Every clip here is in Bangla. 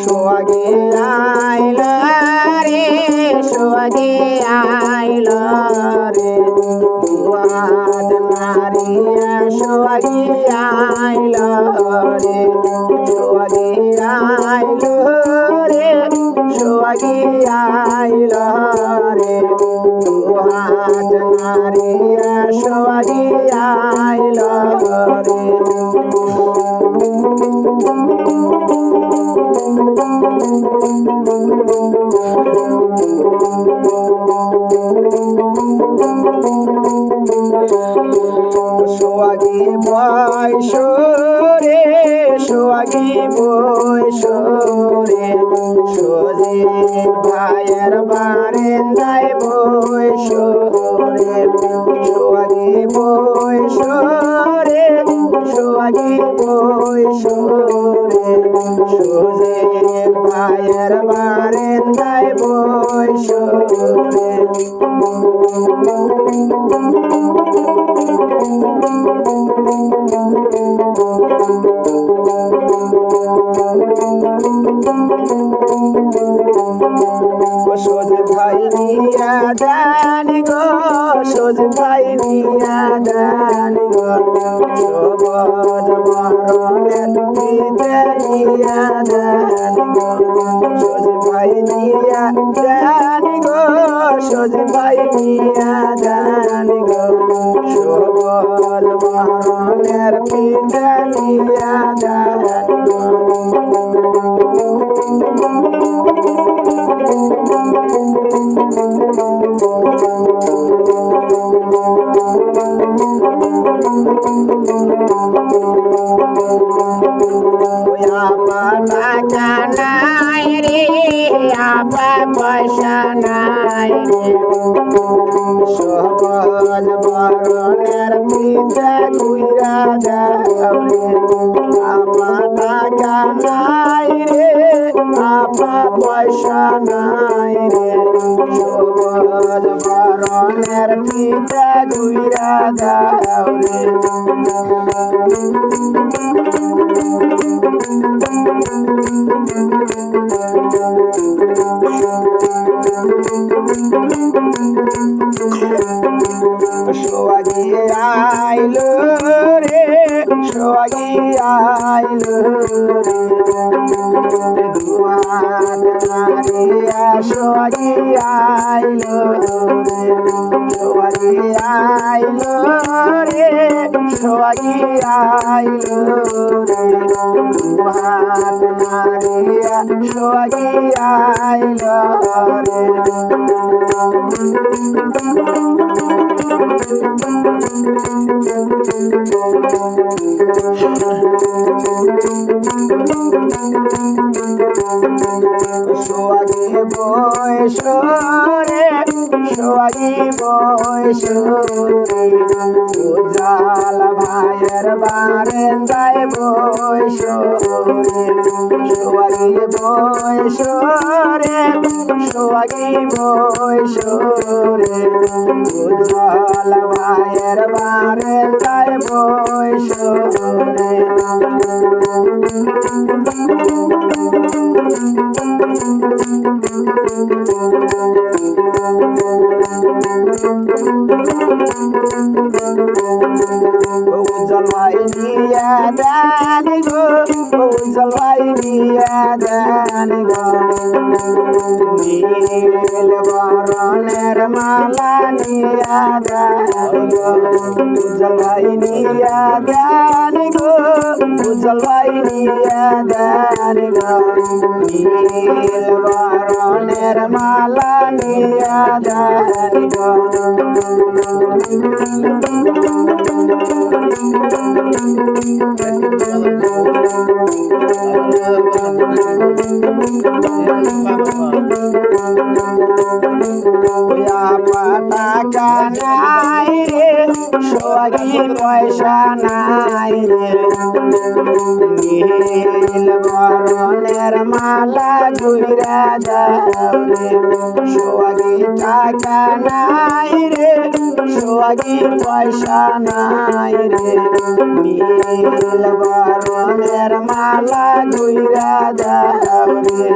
সোহাগে আইল রে সোহাগে আইল রে দুয়াত নারিয়া সোহাগে আইল রে সোহাগে আইল রে সোহাগে আইল রে দুহাত নারিয়া সোহাগে আইল রে সোহাগী বয়সরে সোহাগী বয়সরে সোজে ভাইয়ের বারেন্দায় বয়সরে সোহাগী বয়সরে সোহাগী বয়সরে সোজে ভাইয়ের বারেন্দায় বয়সরে সোজ ভাই নিয়া দান গো সোজ ভাই নিয়া দান গো সবজ মরণের পিতে নিয়া দান গো সোজ ভাই নিয়া দান গো সোজ ভাই নিয়া দান গো সবজ মরণের পিতে নিয়া দান গো আপা টাকা নাই রে আপা পয়সা নাই রে সবজ মরণের পিতা ঘুইরা যাও রে আপা টাকা নাই রে আপা পয়সা নাই রে সবজ মরণের পিতা ঘুইরা যাও রে সোহাগী আইল রে সোহাগী আইল রে দুয়াত নারিয়া সোহাগী আইল রে সোহাগী আইল রে সোহাগী আইল রে দুয়াত নারিয়া সোহাগী আইল রে সোহাগী বয়সরে সোহাগী বয়সরে উজাল ভাইয়ের বারেন্দায় বয়সরে সোহাগী বয়সরে সোহাগী বয়সরে উজাল ভাইয়ের বারেন্দায় বয়সরে উজ্জ্বল ভাই নিয়া দান গো উজ্জ্বল ভাই নিয়া দান গো নীল বরণের মালা নিয়া দান গো উজ্জ্বল ভাই নিয়া দান গো উজ্জ্বল ভাই নিয়া দান গো নীল বরণের মালা নিয়া দান গো টাকা নাই রে সোহাগী পয়সা নাই রে নীল বরণের মালা ঘুরা দাও রে সোহাগী টাকা নাই রে সোহাগী পয়সা নাই রে নীল বরণের মালা ঘুরা দাও রে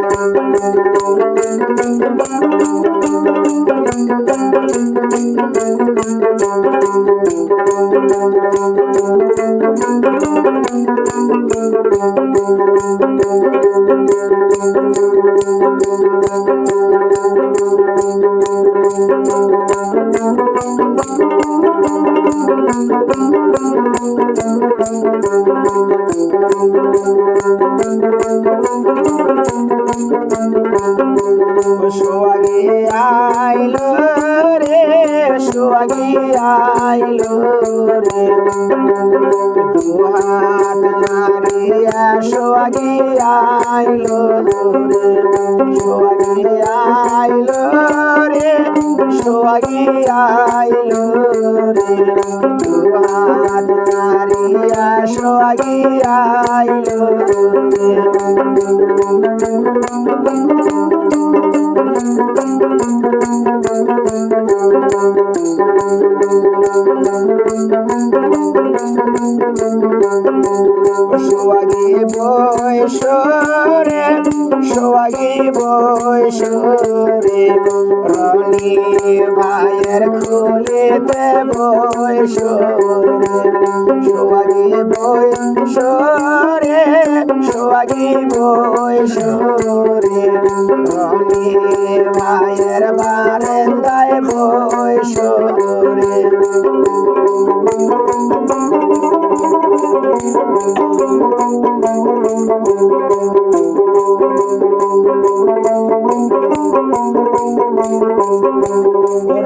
সোহাগী আইলো রে সোহাগী আইলো রে দুহাত নারিয়া সোহাগী আইলো রে সোহাগী আইলো রে সোহাগী আইলো রে দুহাত নারিয়া সোহাগী আইলো রে সোহাগী বৈশরে সোহাগী বৈশরে রনি ভাইয়ের খুলিতে বৈশরে সোহাগী বৈশরে সোহাগী বৈশরে রনি ভাইয়ের বারান্দায় বৈশরে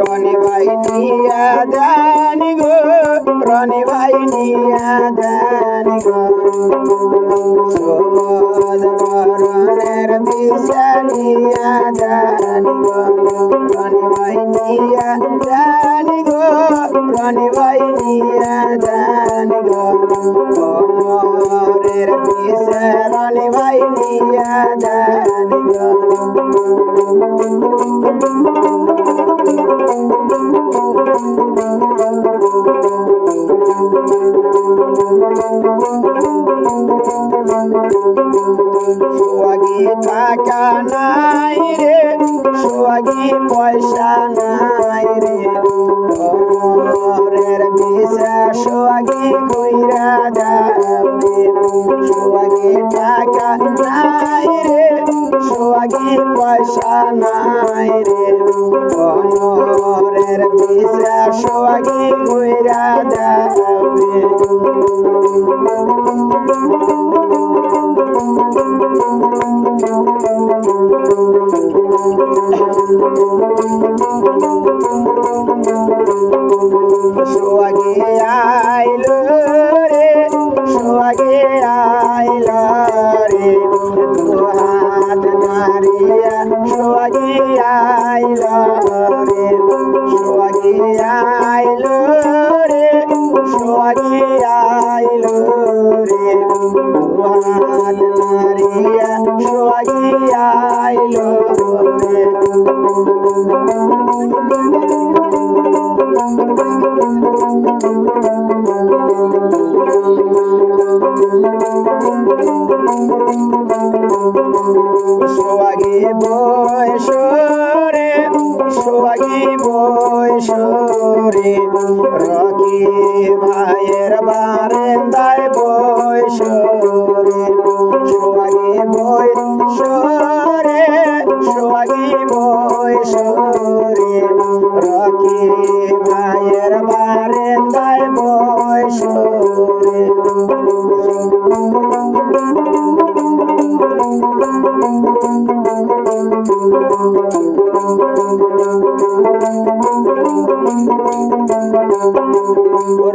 রনি ভাই নিয়া জানি গো রনি ভাই নিয়া জানি গো সমজ বরণের বিষা নিয়া জানি গো রনি ভাই নিয়া জানি গো রনি ভাই নিয়া জানি গো কোমরের বিষা রনি ভাই নিয়া জানি গো সোহাগী টাকা নাই রে সোহাগী পয়সা নাই রে কোমরের বিষা সোহাগী কইরা দাও রে সোহাগী টাকা নাই রে সোহাগী পয়সা নাই রে কোমরের বিষা সোহাগী কইরা দাও রে সোহাগী আইলো রে সোহাগী আইলো রে দুহাত নারিয়া সোহাগী আইলো রে সোহাগী আইলো রে সোহাগী আইলো রে দুহাত নারিয়া সোহাগী আইলো রে সোহাগী বৈশরে সোহাগী বৈশরে রকি ভাইয়ের বারান্দায় বৈশরে সোহাগী বৈশরে সোহাগী বৈশরে রকি ভাইয়ের বারান্দায় বৈশরে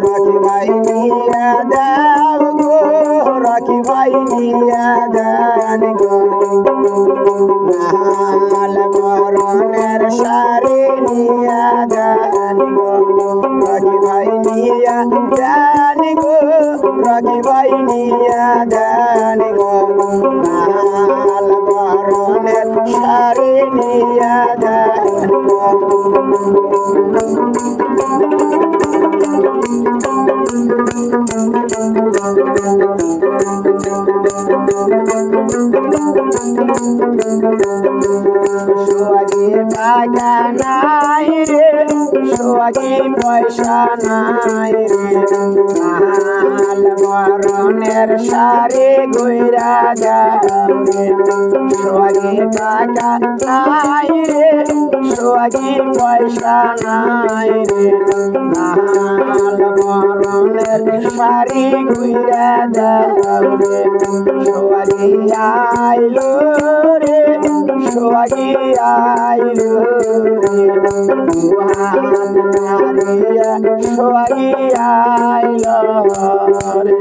রাখি ভাই নিয়া দাও গো রাখি ভাই নিয়া দেন গো লাল বরণের শাড়ি নিয়া দেন গো রাখি ভাই নিয়া দেন গো রাখি ভাই নিয়া দেন গো লাল বরণের শাড়ি নিয়া দেন গো সোয়াগি টাকা নাই রে সোয়াগি পয়সা নাই রে লাল বরণের শাড়ি গইরা যাও রে সোয়াগি টাকা নাই রে সোয়াগি পয়সা নাই রে লাল বরণের শাড়ি গইরা যাও রে সোয়াগি আইলো রে সোয়াগি আইলো রে দুহাত নারিয়া সোয়াগি আইলো রে